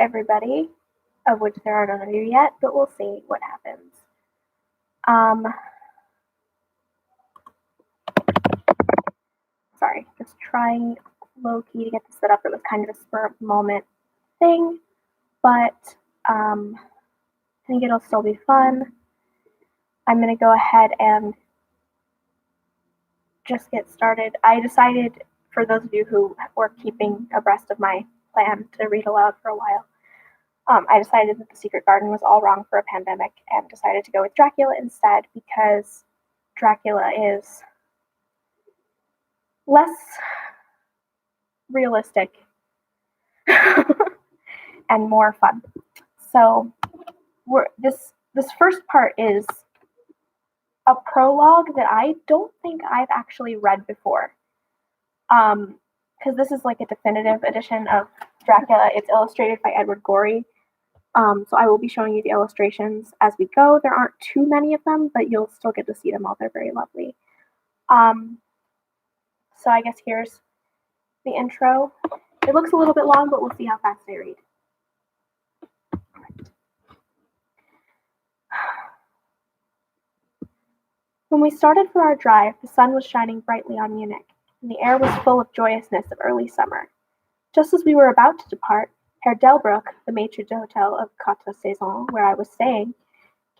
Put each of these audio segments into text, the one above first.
everybody, of which there are none of you yet, but we'll see what happens. Sorry, just trying low-key to get this set up. It was kind of a spur-of-the-moment thing, but I think it'll still be fun. I'm going to go ahead and just get started. I decided, for those of you who were keeping abreast of my plan to read aloud for a while, I decided that The Secret Garden was all wrong for a pandemic and decided to go with Dracula instead because Dracula is less realistic and more fun. So this first part is a prologue that I don't think I've actually read before. Because this is like a definitive edition of Dracula. It's illustrated by Edward Gorey. So I will be showing you the illustrations as we go. There aren't too many of them, but you'll still get to see them all. They're very lovely. So I guess here's the intro. It looks a little bit long, but we'll see how fast I read. When we started for our drive, the sun was shining brightly on Munich, and the air was full of joyousness of early summer. Just as we were about to depart, Herr Delbruck, the maitre d'hotel of Quatre Saisons, where I was staying,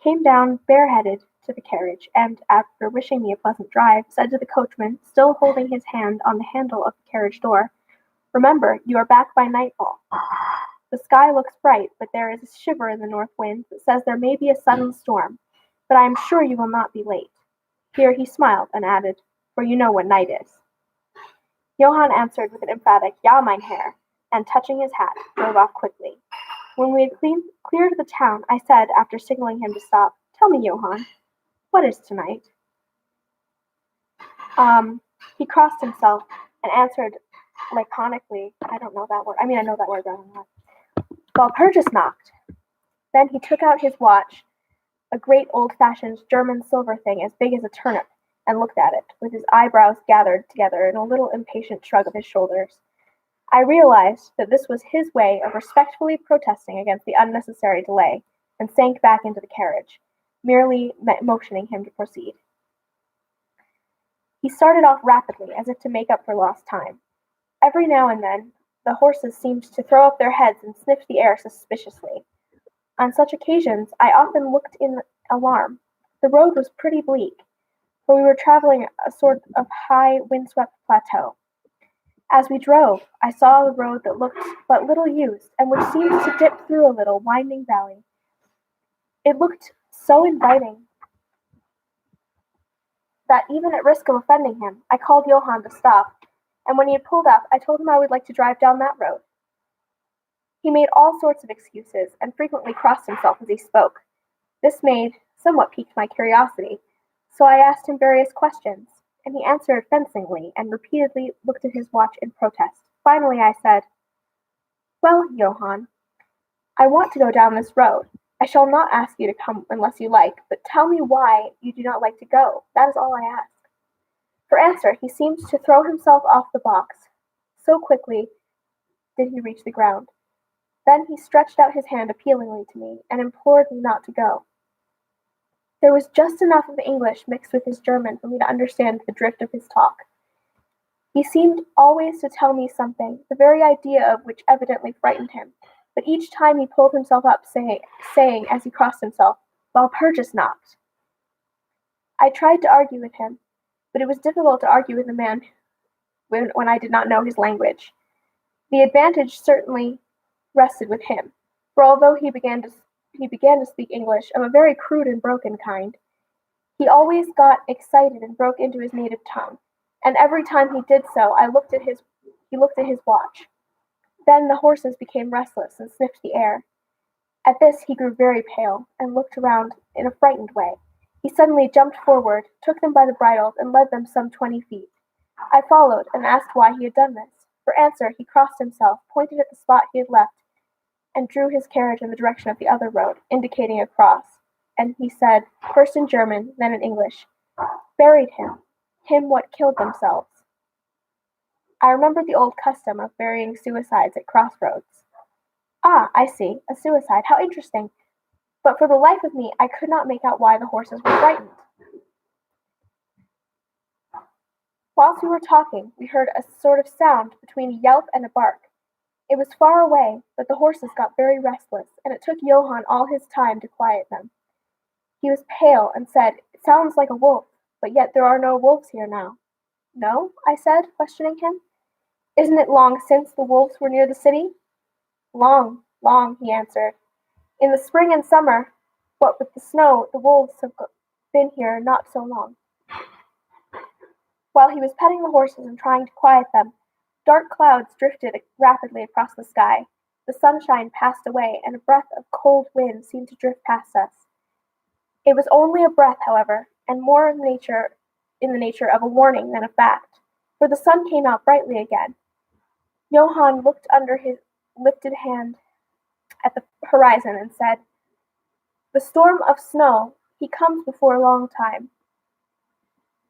came down bareheaded to the carriage, and, after wishing me a pleasant drive, said to the coachman, still holding his hand on the handle of the carriage door, "Remember, you are back by nightfall. The sky looks bright, but there is a shiver in the north wind that says there may be a sudden storm, but I am sure you will not be late." Here he smiled and added, "For you know what night is." Johann answered with an emphatic "Ja, mein Herr," and, touching his hat, drove off quickly. When we had cleared the town, I said, after signaling him to stop, "Tell me, Johann, what is tonight?" He crossed himself and answered laconically, I don't know that word. I mean, I know that word, but I don't know it. Walpurgis knocked. Then he took out his watch, a great old-fashioned German silver thing as big as a turnip, and looked at it, with his eyebrows gathered together in a little impatient shrug of his shoulders. I realized that this was his way of respectfully protesting against the unnecessary delay, and sank back into the carriage, merely motioning him to proceed. He started off rapidly, as if to make up for lost time. Every now and then, the horses seemed to throw up their heads and sniff the air suspiciously. On such occasions, I often looked in alarm. The road was pretty bleak, for we were traveling a sort of high, windswept plateau. As we drove, I saw a road that looked but little used, and which seemed to dip through a little winding valley. It looked so inviting that, even at risk of offending him, I called Johann to stop, and when he had pulled up, I told him I would like to drive down that road. He made all sorts of excuses, and frequently crossed himself as he spoke. This somewhat piqued my curiosity, so I asked him various questions, and he answered fencingly, and repeatedly looked at his watch in protest. Finally I said, "Well, Johann, I want to go down this road. I shall not ask you to come unless you like, but tell me why you do not like to go. That is all I ask." For answer, he seemed to throw himself off the box. So quickly did he reach the ground. Then he stretched out his hand appealingly to me, and implored me not to go. There was just enough of English mixed with his German for me to understand the drift of his talk. He seemed always to tell me something, the very idea of which evidently frightened him, but each time he pulled himself up, saying as he crossed himself, "Walpurgis knocked." I tried to argue with him, but it was difficult to argue with a man when I did not know his language. The advantage certainly rested with him, for although he began to speak English of a very crude and broken kind, he always got excited and broke into his native tongue, and every time he did so, he looked at his watch. Then the horses became restless and sniffed the air. At this he grew very pale, and looked around in a frightened way. He suddenly jumped forward, took them by the bridles, and led them some 20 feet. I followed, and asked why he had done this. For answer, he crossed himself, pointed at the spot he had left, and drew his carriage in the direction of the other road, indicating a cross. And he said, first in German, then in English, "Buried him what killed themselves." I remembered the old custom of burying suicides at crossroads. Ah, I see, a suicide. How interesting. But for the life of me I could not make out why the horses were frightened. Whilst we were talking, we heard a sort of sound between a yelp and a bark. It was far away, but the horses got very restless, and it took Johann all his time to quiet them. He was pale and said, "It sounds like a wolf, but yet there are no wolves here now." "No?" I said, questioning him. "Isn't it long since the wolves were near the city?" "Long, long," he answered. "In the spring and summer, what with the snow, the wolves have been here not so long." While he was petting the horses and trying to quiet them, dark clouds drifted rapidly across the sky. The sunshine passed away, and a breath of cold wind seemed to drift past us. It was only a breath, however, and more in the nature of a warning than a fact, for the sun came out brightly again. Johann looked under his lifted hand at the horizon and said, "The storm of snow, he comes before a long time."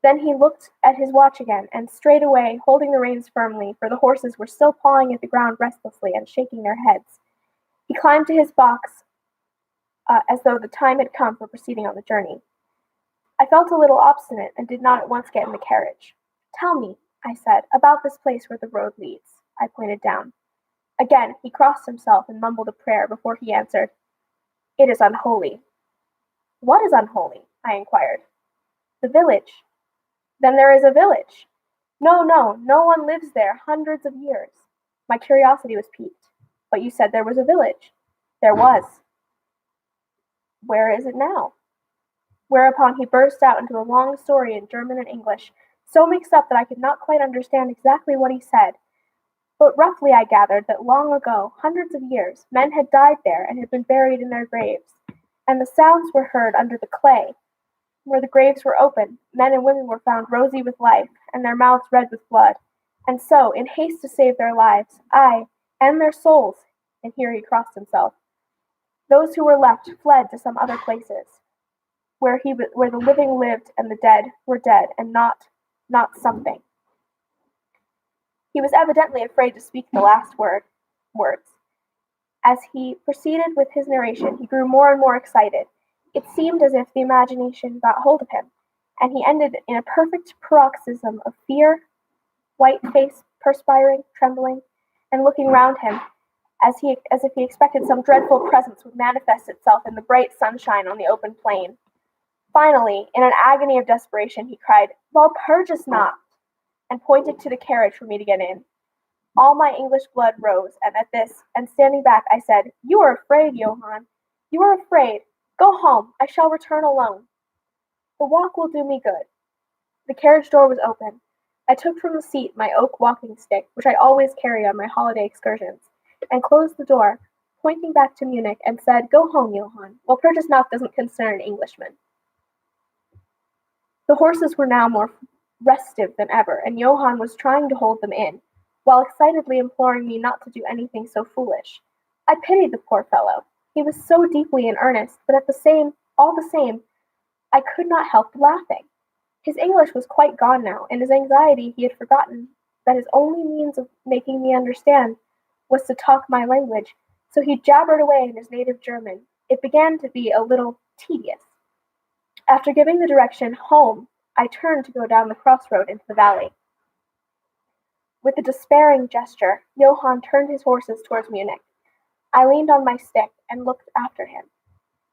Then he looked at his watch again, and straightway, holding the reins firmly, for the horses were still pawing at the ground restlessly and shaking their heads, he climbed to his box as though the time had come for proceeding on the journey. I felt a little obstinate and did not at once get in the carriage. "Tell me," I said, "about this place where the road leads." I pointed down. Again he crossed himself and mumbled a prayer before he answered, "It is unholy." "What is unholy?" I inquired. "The village." "Then there is a village?" "No, no, no one lives there hundreds of years." My curiosity was piqued. "But you said there was a village." "There was." "Where is it now?" Whereupon he burst out into a long story in German and English, so mixed up that I could not quite understand exactly what he said, but roughly I gathered that long ago, hundreds of years, men had died there and had been buried in their graves, and the sounds were heard under the clay. Where the graves were open, men and women were found rosy with life, and their mouths red with blood, and so, in haste to save their lives, ay, and their souls, and here he crossed himself, those who were left fled to some other places, where the living lived and the dead were dead, and not something. He was evidently afraid to speak the last words. As he proceeded with his narration, he grew more and more excited. It seemed as if the imagination got hold of him, and he ended in a perfect paroxysm of fear, white face, perspiring, trembling, and looking round him, as if he expected some dreadful presence would manifest itself in the bright sunshine on the open plain. Finally, in an agony of desperation, he cried, "Walpurgis Nacht!" and pointed to the carriage for me to get in. All my English blood rose, and at this, and standing back, I said, "You are afraid, Johann. You are afraid. Go home. I shall return alone. The walk will do me good." The carriage door was open. I took from the seat my oak walking stick, which I always carry on my holiday excursions, and closed the door, pointing back to Munich, and said, "Go home, Johann. Walpurgisnacht doesn't concern Englishmen." The horses were now more restive than ever, and Johann was trying to hold them in, while excitedly imploring me not to do anything so foolish. I pitied the poor fellow. He was so deeply in earnest, but all the same, I could not help laughing. His English was quite gone now. In his anxiety he had forgotten that his only means of making me understand was to talk my language, so he jabbered away in his native German. It began to be a little tedious. After giving the direction "home," I turned to go down the crossroad into the valley. With a despairing gesture, Johann turned his horses towards Munich. I leaned on my stick and looked after him.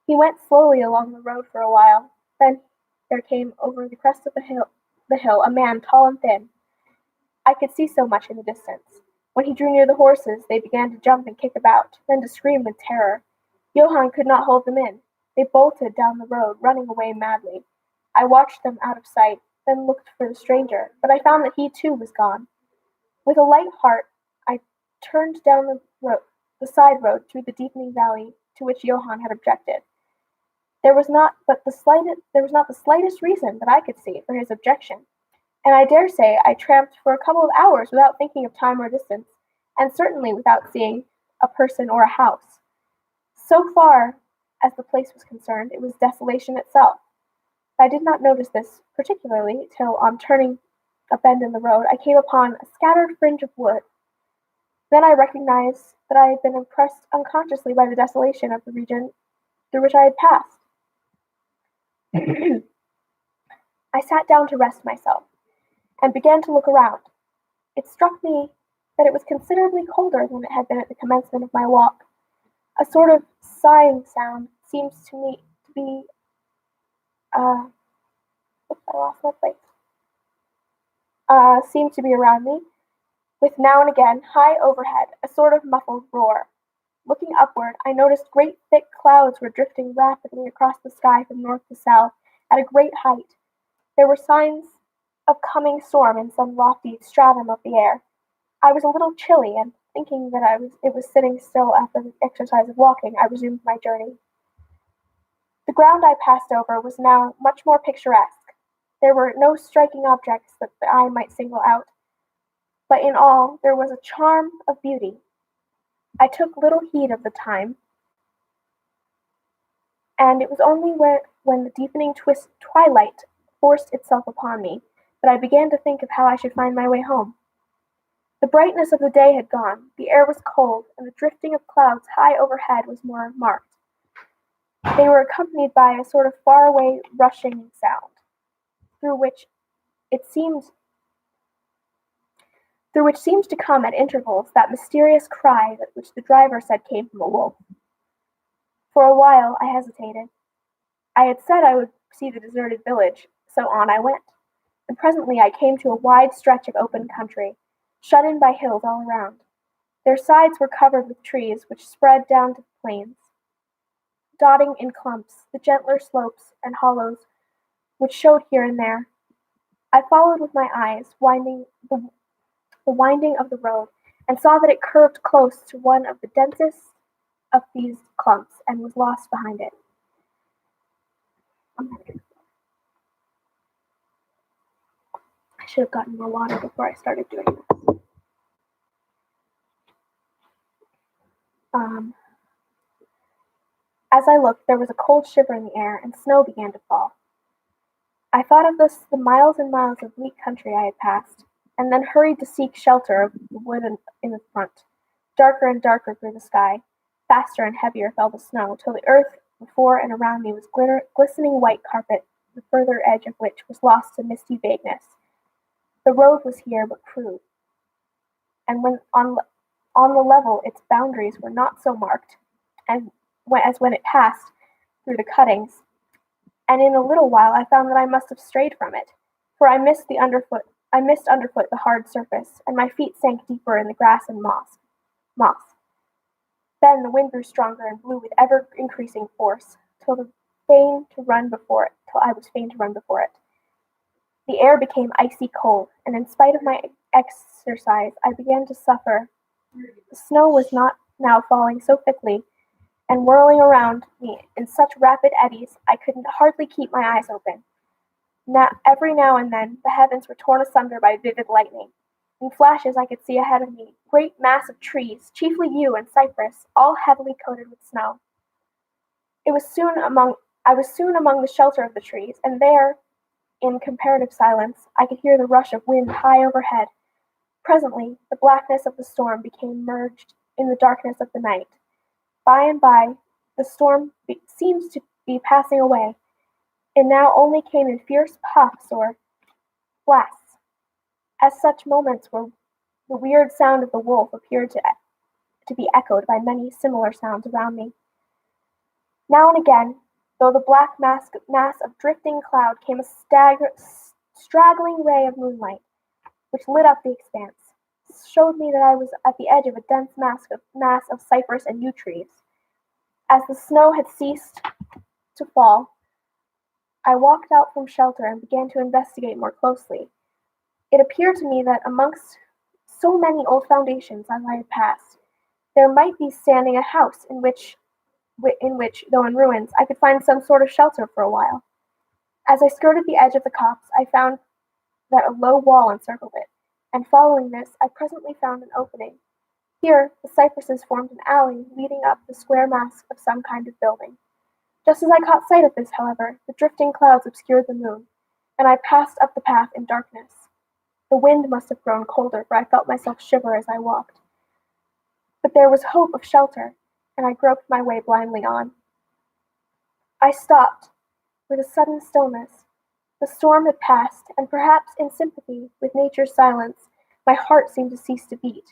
He went slowly along the road for a while. Then there came over the crest of the hill a man tall and thin. I could see so much in the distance. When he drew near the horses, they began to jump and kick about, then to scream with terror. Johann could not hold them in. They bolted down the road, running away madly. I watched them out of sight, then looked for the stranger, but I found that he too was gone. With a light heart, I turned down the side road through the deepening valley to which Johann had objected. There was not the slightest reason that I could see for his objection, and I dare say I tramped for a couple of hours without thinking of time or distance, and certainly without seeing a person or a house. So far as the place was concerned, it was desolation itself. I did not notice this particularly till, on turning a bend in the road, I came upon a scattered fringe of wood. Then I recognized that I had been impressed unconsciously by the desolation of the region through which I had passed. I sat down to rest myself, and began to look around. It struck me that it was considerably colder than it had been at the commencement of my walk. A sort of sighing sound seems to me to be oops, I lost my place. Seemed to be around me, with now and again, high overhead, a sort of muffled roar. Looking upward, I noticed great thick clouds were drifting rapidly across the sky from north to south at a great height. There were signs of coming storm in some lofty stratum of the air. I was a little chilly, and thinking that it was sitting still after the exercise of walking, I resumed my journey. The ground I passed over was now much more picturesque. There were no striking objects that the eye might single out, but in all there was a charm of beauty. I took little heed of the time, and it was only when the deepening twilight forced itself upon me that I began to think of how I should find my way home. The brightness of the day had gone, the air was cold, and the drifting of clouds high overhead was more marked. They were accompanied by a sort of far-away rushing sound, through which it seemed through which seemed to come at intervals that mysterious cry that which the driver said came from a wolf. For a while I hesitated. I had said I would see the deserted village, so on I went, and presently I came to a wide stretch of open country, shut in by hills all around. Their sides were covered with trees which spread down to the plains, dotting in clumps the gentler slopes and hollows which showed here and there. I followed with my eyes the winding of the road, and saw that it curved close to one of the densest of these clumps, and was lost behind it. I should have gotten more water before I started doing this. As I looked, there was a cold shiver in the air, and snow began to fall. I thought of the miles and miles of bleak country I had passed, and then hurried to seek shelter of the wood in the front. Darker and darker grew the sky, faster and heavier fell the snow, till the earth before and around me was glistening white carpet, the further edge of which was lost in misty vagueness. The road was here but crude, and when on the level its boundaries were not so marked, as when it passed through the cuttings, and in a little while I found that I must have strayed from it, for I missed underfoot the hard surface, and my feet sank deeper in the grass and moss. Then the wind grew stronger and blew with ever increasing force, till I was fain to run before it. The air became icy cold, and in spite of my exercise I began to suffer. The snow was not now falling so thickly, and whirling around me in such rapid eddies I could hardly keep my eyes open. Every now and then the heavens were torn asunder by vivid lightning. In flashes I could see ahead of me great mass of trees, chiefly yew and cypress, all heavily coated with snow. I was soon among the shelter of the trees, and there, in comparative silence, I could hear the rush of wind high overhead. Presently the blackness of the storm became merged in the darkness of the night. By and by the storm seemed to be passing away. It now only came in fierce puffs or blasts. At such moments where the weird sound of the wolf appeared to be echoed by many similar sounds around me. Now and again, though the black mass of drifting cloud, came a straggling ray of moonlight, which lit up the expanse, showed me that I was at the edge of a dense mass of cypress and yew trees. As the snow had ceased to fall, I walked out from shelter and began to investigate more closely. It appeared to me that amongst so many old foundations as I had passed, there might be standing a house in which, though in ruins, I could find some sort of shelter for a while. As I skirted the edge of the copse, I found that a low wall encircled it, and following this, I presently found an opening. Here, the cypresses formed an alley leading up the square mass of some kind of building. Just as I caught sight of this, however, the drifting clouds obscured the moon, and I passed up the path in darkness. The wind must have grown colder, for I felt myself shiver as I walked. But there was hope of shelter, and I groped my way blindly on. I stopped, with a sudden stillness. The storm had passed, and perhaps in sympathy with nature's silence, my heart seemed to cease to beat.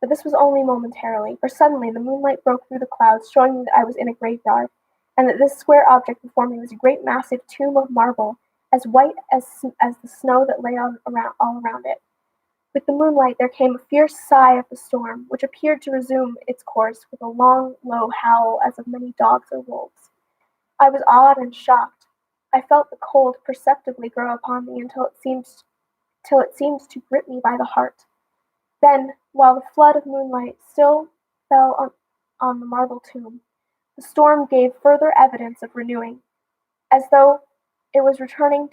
But this was only momentarily, for suddenly the moonlight broke through the clouds, showing me that I was in a graveyard, and that this square object before me was a great massive tomb of marble, as white as the snow that lay all around it. With the moonlight there came a fierce sigh of the storm, which appeared to resume its course with a long, low howl as of many dogs or wolves. I was awed and shocked. I felt the cold perceptibly grow upon me till it seemed to grip me by the heart. Then, while the flood of moonlight still fell on the marble tomb, the storm gave further evidence of renewing, as though it was returning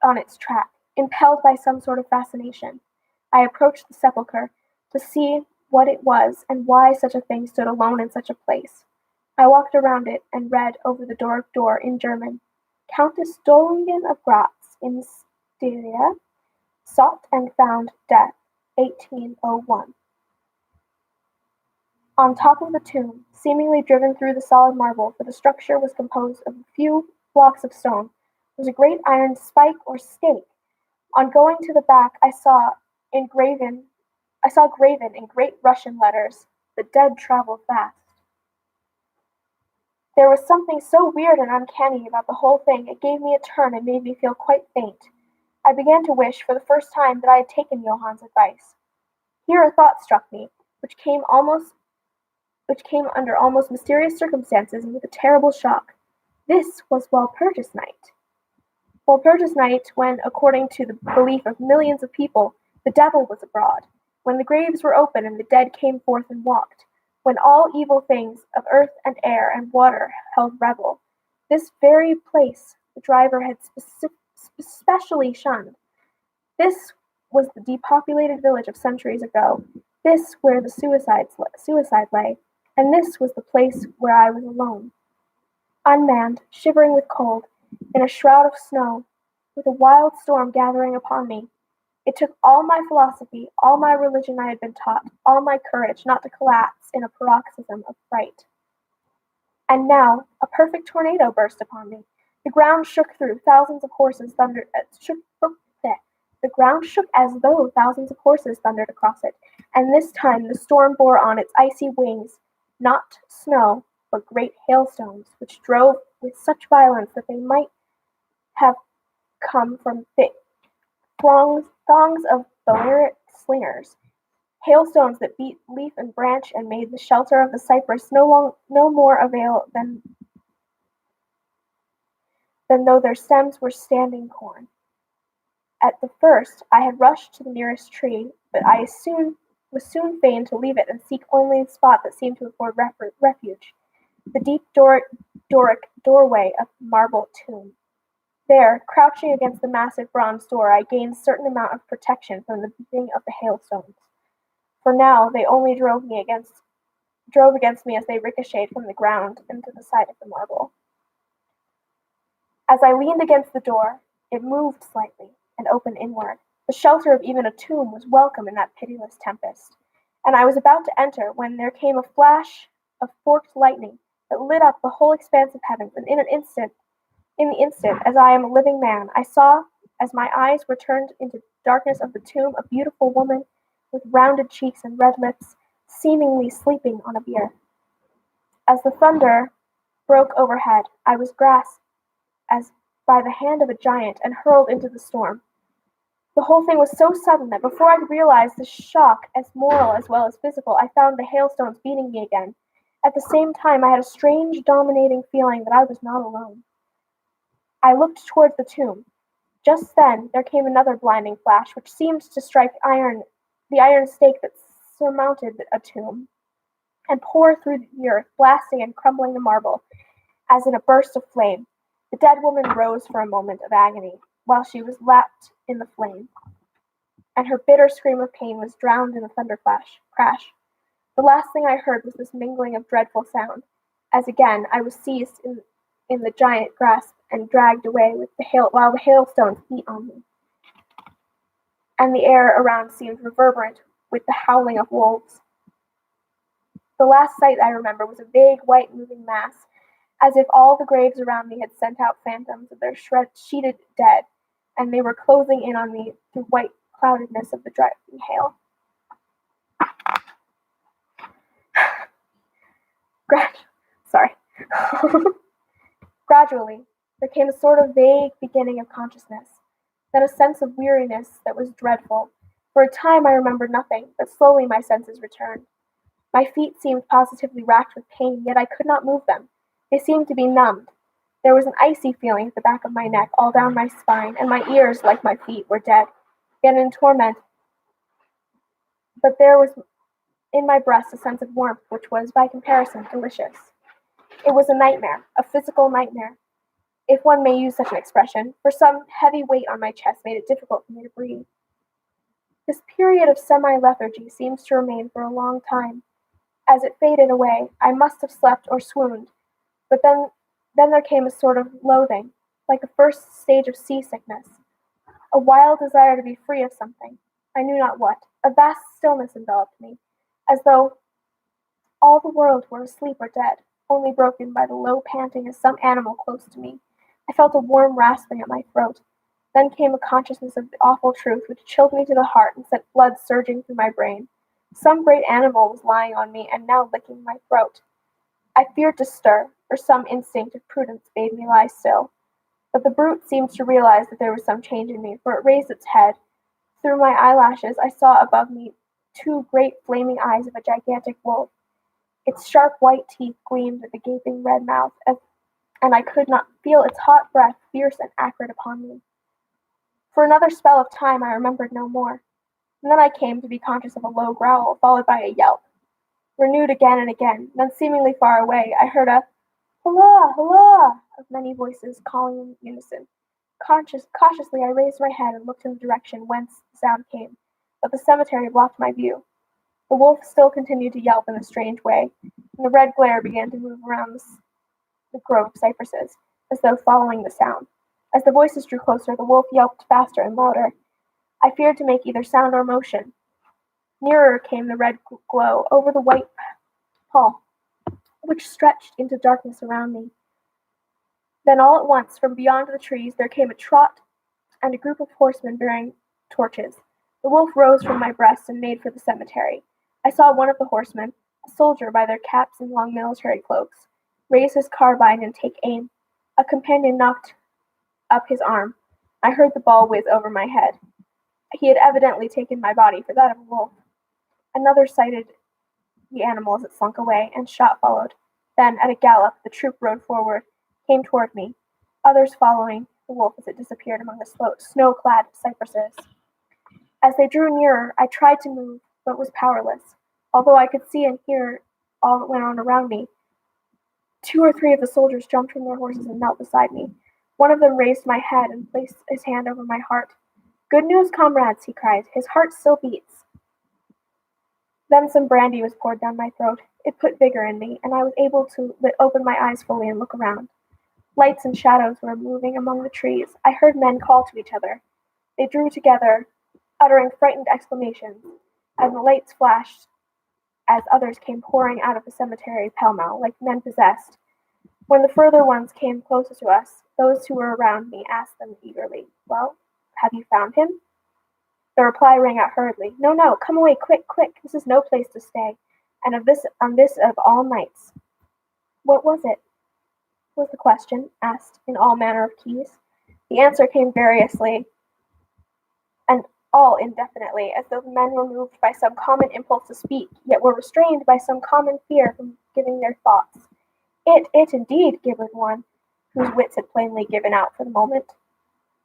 on its track, impelled by some sort of fascination. I approached the sepulchre to see what it was and why such a thing stood alone in such a place. I walked around it and read over the door in German, Countess Dollingen of Gratz in Styria, sought and found death, 1801. On top of the tomb, seemingly driven through the solid marble, for the structure was composed of a few blocks of stone, was a great iron spike or stake. On going to the back, I saw graven in great Russian letters, "The dead travel fast." There was something so weird and uncanny about the whole thing, it gave me a turn and made me feel quite faint. I began to wish, for the first time, that I had taken Johann's advice. Here a thought struck me, which came under almost mysterious circumstances and with a terrible shock. This was Walpurgis Night. Walpurgis Night, when, according to the belief of millions of people, the devil was abroad, when the graves were open and the dead came forth and walked, when all evil things of earth and air and water held revel. This very place the driver had specially shunned. This was the depopulated village of centuries ago, this where the suicide lay, and this was the place where I was alone. Unmanned, shivering with cold, in a shroud of snow, with a wild storm gathering upon me. It took all my philosophy, all my religion I had been taught, all my courage not to collapse in a paroxysm of fright. And now a perfect tornado burst upon me. The ground shook through thousands of horses thundered. The ground shook as though thousands of horses thundered across it, and this time the storm bore on its icy wings not snow, but great hailstones, which drove with such violence that they might have come from thick thongs of Balearic slingers, hailstones that beat leaf and branch and made the shelter of the cypress no more avail than though their stems were standing corn. At the first I had rushed to the nearest tree, but I was soon fain to leave it and seek only the spot that seemed to afford refuge, the deep Doric doorway of the marble tomb. There, crouching against the massive bronze door, I gained certain amount of protection from the beating of the hailstones. For now they only drove against me as they ricocheted from the ground into the side of the marble. As I leaned against the door, it moved slightly and opened inward. The shelter of even a tomb was welcome in that pitiless tempest, and I was about to enter when there came a flash of forked lightning that lit up the whole expanse of heavens, and in the instant, as I am a living man, I saw, as my eyes were turned into the darkness of the tomb, a beautiful woman with rounded cheeks and red lips, seemingly sleeping on a bier. As the thunder broke overhead, I was grasped as by the hand of a giant and hurled into the storm. The whole thing was so sudden that before I could realize the shock, as moral as well as physical, I found the hailstones beating me again. At the same time, I had a strange, dominating feeling that I was not alone. I looked towards the tomb. Just then there came another blinding flash, which seemed to strike the iron stake that surmounted a tomb, and pour through the earth, blasting and crumbling the marble, as in a burst of flame. The dead woman rose for a moment of agony, while she was lapped in the flame, and her bitter scream of pain was drowned in a thunder crash. The last thing I heard was this mingling of dreadful sound, as again I was seized in the giant grasp and dragged away while the hailstones beat on me, and the air around seemed reverberant with the howling of wolves. The last sight I remember was a vague white moving mass, as if all the graves around me had sent out phantoms of their sheeted dead, and they were closing in on me through white cloudedness of the driving hail. Sorry. Gradually, there came a sort of vague beginning of consciousness, then a sense of weariness that was dreadful. For a time I remembered nothing, but slowly my senses returned. My feet seemed positively racked with pain, yet I could not move them. They seemed to be numbed. There was an icy feeling at the back of my neck, all down my spine, and my ears, like my feet, were dead, yet in torment. But there was in my breast a sense of warmth which was, by comparison, delicious. It was a nightmare, a physical nightmare, if one may use such an expression, for some heavy weight on my chest made it difficult for me to breathe. This period of semi-lethargy seems to remain for a long time. As it faded away, I must have slept or swooned, but then there came a sort of loathing, like a first stage of seasickness, a wild desire to be free of something, I knew not what. A vast stillness enveloped me, as though all the world were asleep or dead, only broken by the low panting of some animal close to me. I felt a warm rasping at my throat. Then came a consciousness of the awful truth which chilled me to the heart and sent blood surging through my brain. Some great animal was lying on me and now licking my throat. I feared to stir, for some instinct of prudence bade me lie still. But the brute seemed to realize that there was some change in me, for it raised its head. Through my eyelashes I saw above me two great flaming eyes of a gigantic wolf. Its sharp white teeth gleamed at the gaping red mouth, and I could not feel its hot breath fierce and acrid upon me. For another spell of time I remembered no more, and then I came to be conscious of a low growl, followed by a yelp, renewed again and again. Then, seemingly far away, I heard a "Hurrah! Hurrah!" of many voices calling in unison. Cautiously I raised my head and looked in the direction whence the sound came, but the cemetery blocked my view. The wolf still continued to yelp in a strange way, and the red glare began to move around the grove of cypresses, as though following the sound. As the voices drew closer, the wolf yelped faster and louder. I feared to make either sound or motion. Nearer came the red glow over the white pall, which stretched into darkness around me. Then all at once, from beyond the trees, there came a trot and a group of horsemen bearing torches. The wolf rose from my breast and made for the cemetery. I saw one of the horsemen, a soldier by their caps and long military cloaks, raise his carbine and take aim. A companion knocked up his arm. I heard the ball whiz over my head. He had evidently taken my body for that of a wolf. Another sighted the animal as it slunk away, and shot followed. Then, at a gallop, the troop rode forward, came toward me, others following the wolf as it disappeared among the snow-clad cypresses. As they drew nearer, I tried to move, but was powerless. Although I could see and hear all that went on around me, 2 or 3 of the soldiers jumped from their horses and knelt beside me. One of them raised my head and placed his hand over my heart. "Good news, comrades," he cried. "His heart still beats." Then some brandy was poured down my throat. It put vigor in me, and I was able to open my eyes fully and look around. Lights and shadows were moving among the trees. I heard men call to each other. They drew together, uttering frightened exclamations, and the lights flashed as others came pouring out of the cemetery pell-mell, like men possessed. When the further ones came closer to us, those who were around me asked them eagerly, "Well, have you found him?" The reply rang out hurriedly, "No, no, come away, quick, quick, this is no place to stay, and on this of all nights." "What was it?" was the question, asked in all manner of keys. The answer came variously, and all indefinitely, as though the men were moved by some common impulse to speak, yet were restrained by some common fear from giving their thoughts. It indeed, gibbered one, whose wits had plainly given out for the moment.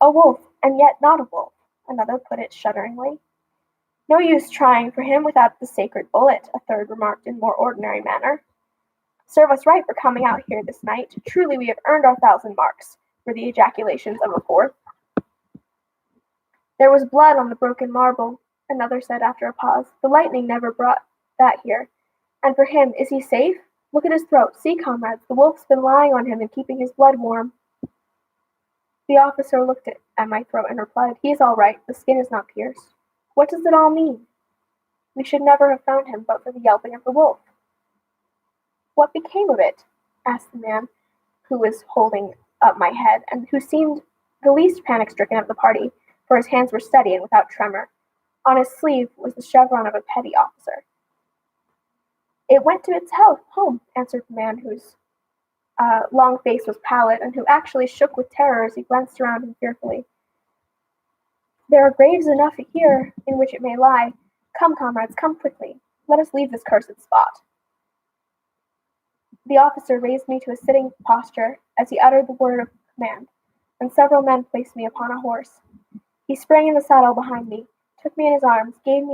"A wolf, and yet not a wolf," another put it shudderingly. "No use trying for him without the sacred bullet," a third remarked in more ordinary manner. "Serve us right for coming out here this night. Truly we have earned our 1,000 marks," were the ejaculations of a fourth. "There was blood on the broken marble," another said after a pause. "The lightning never brought that here. And for him, is he safe? Look at his throat. See, comrades, the wolf's been lying on him and keeping his blood warm." The officer looked at my throat and replied, "He is all right. The skin is not pierced." What does it all mean? We should never have found him but for the yelping of the wolf. What became of it? Asked the man who was holding up my head, and who seemed the least panic-stricken of the party, for his hands were steady and without tremor. On his sleeve was the chevron of a petty officer. It went to its home, answered the man whose long face was pallid, and who actually shook with terror as he glanced around him fearfully. There are graves enough here in which it may lie. Come, comrades, come quickly. Let us leave this cursed spot. The officer raised me to a sitting posture as he uttered the word of command, and several men placed me upon a horse. He sprang in the saddle behind me, took me in his arms, gave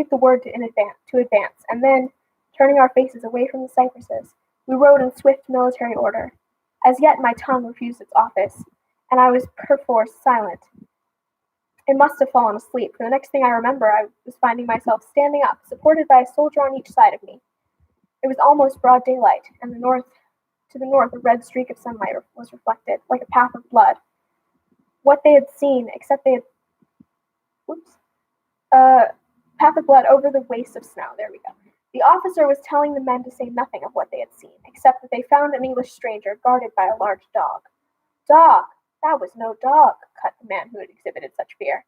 the word to advance, and then, turning our faces away from the cypresses, we rode in swift military order. As yet my tongue refused its office, and I was perforce silent. I must have fallen asleep, for the next thing I remember I was finding myself standing up, supported by a soldier on each side of me. It was almost broad daylight, and to the north a red streak of sunlight was reflected, like a path of blood. What they had seen, except they had... path of blood over the waste of snow. There we go. The officer was telling the men to say nothing of what they had seen, except that they found an English stranger guarded by a large dog. Dog! That was no dog, cut the man who had exhibited such fear.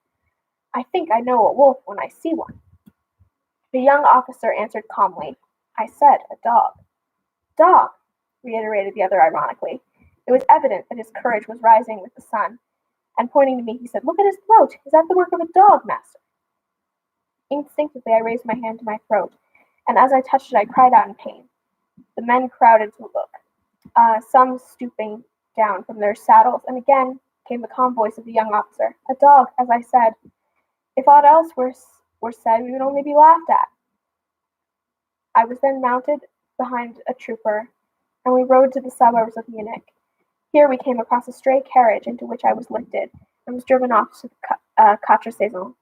I think I know a wolf when I see one. The young officer answered calmly, I said a dog. Dog, reiterated the other ironically. It was evident that his courage was rising with the sun, and pointing to me, he said, Look at his throat. Is that the work of a dog, master? Instinctively, I raised my hand to my throat, and as I touched it, I cried out in pain. The men crowded to look, some stooping down from their saddles, and again came the calm voice of the young officer. A dog, as I said. If aught else were said, we would only be laughed at. I was then mounted behind a trooper, and we rode to the suburbs of Munich. Here we came across a stray carriage into which I was lifted, and was driven off to the quatre saisons.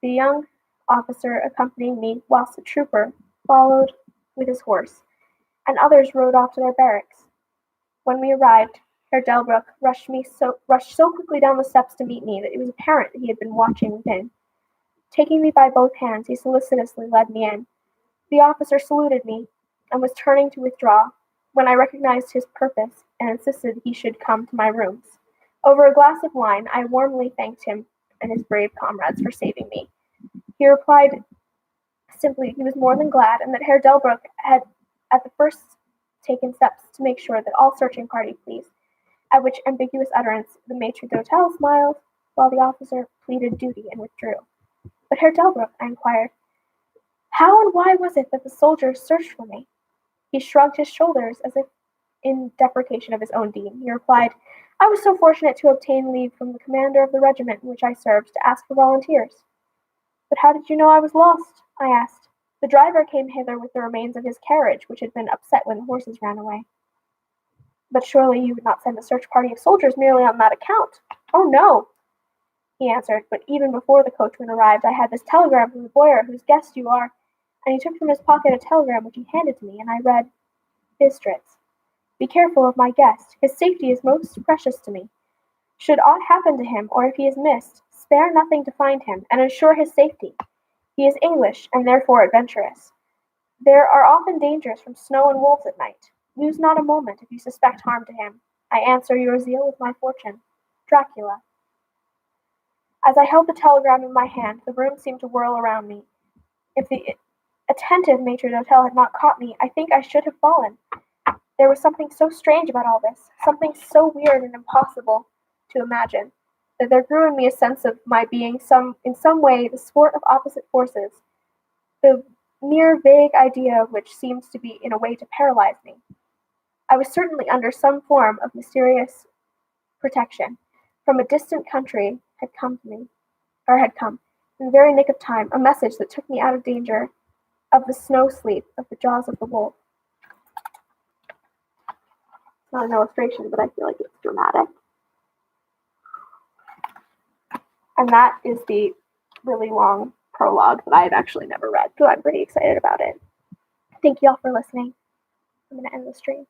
The young officer accompanying me, whilst the trooper followed with his horse, and others rode off to their barracks. When we arrived, Herr Delbruck rushed so quickly down the steps to meet me that it was apparent that he had been watching within. Taking me by both hands, he solicitously led me in. The officer saluted me, and was turning to withdraw, when I recognized his purpose, and insisted he should come to my rooms. Over a glass of wine, I warmly thanked him and his brave comrades for saving me. He replied simply he was more than glad, and that Herr Delbruck had at the first taken steps to make sure that all searching party pleased, at which ambiguous utterance the maitre d'hotel smiled, while the officer pleaded duty and withdrew. But Herr Delbruck, I inquired, how and why was it that the soldiers searched for me? He shrugged his shoulders as if in deprecation of his own deed. He replied, I was so fortunate to obtain leave from the commander of the regiment in which I served to ask for volunteers. But how did you know I was lost? I asked. The driver came hither with the remains of his carriage, which had been upset when the horses ran away. But surely you would not send a search party of soldiers merely on that account. Oh, no, he answered, but even before the coachman arrived, I had this telegram from the boyar whose guest you are, and he took from his pocket a telegram which he handed to me, and I read, Bistritz, be careful of my guest. His safety is most precious to me. Should aught happen to him, or if he is missed, spare nothing to find him, and ensure his safety. He is English, and therefore adventurous. There are often dangers from snow and wolves at night. Lose not a moment if you suspect harm to him. I answer your zeal with my fortune. Dracula. As I held the telegram in my hand, the room seemed to whirl around me. If the attentive maitre d'hotel had not caught me, I think I should have fallen. There was something so strange about all this, something so weird and impossible to imagine, that there grew in me a sense of my being in some way the sport of opposite forces, the mere vague idea of which seemed to be in a way to paralyze me. I was certainly under some form of mysterious protection. From a distant country had come, in the very nick of time, a message that took me out of danger of the snow sleep of the jaws of the wolf. It's not an illustration, but I feel like it's dramatic. And that is the really long prologue that I've actually never read, so I'm pretty excited about it. Thank you all for listening. I'm going to end the stream.